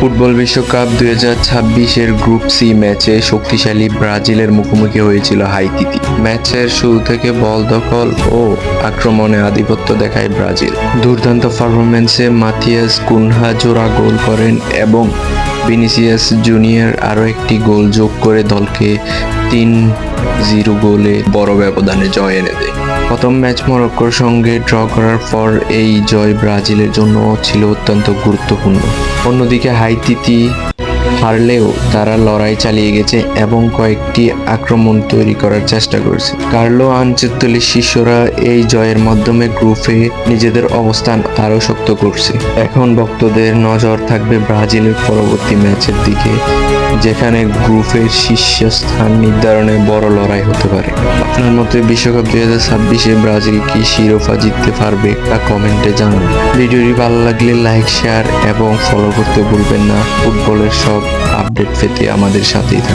Football বিশ্বকাপ 2026-এর group C ম্যাচে শক্তিশালী ব্রাজিলের মুখোমুখি হয়েছিল হাইতি। ম্যাচের শুরু থেকে বল দখল ও আক্রমণে আধিপত্য দেখায় ব্রাজিল। দুর্দান্ত পারফরম্যান্সে মাথিয়াস কুনহা জোড়া গোল করেন এবং ভিনিসিয়াস জুনিয়র আরও একটি গোল যোগ করে দলকে 3-0 গোলে বড় ব্যবধানে জয় এনে দেয়। প্রথম ম্যাচ মরক্কোর সঙ্গে ড্র করার পর এই জয় ব্রাজিলের জন্য ছিল অত্যন্ত গুরুত্বপূর্ণ। অন্যদিকে হাইতি হারলেও তারা লড়াই চালিয়ে গেছে এবং কয়েকটি আক্রমণ তৈরি করার চেষ্টা করেছে। কার্লো আনচেত্তির শিষ্যরা এই জয়ের মাধ্যমে গ্রুপে নিজেদের অবস্থান আরও শক্ত করছে। এখন ভক্তদের নজর থাকবে ব্রাজিলের পরবর্তী ম্যাচের দিকে, যেখানে গ্রুপের শীর্ষস্থান নির্ধারণে বড় লড়াই হতে পারে। আপনার মতে বিশ্বকাপ 2026-এ ব্রাজিল কি শিরোপা জিততে পারবে তা কমেন্টে জানান। ভিডিওটি ভালো লাগলে লাইক, শেয়ার এবং ফলো করতে ভুলবেন না। ফুটবলের সব আপডেট পেতে আমাদের সাথেই থাকুন।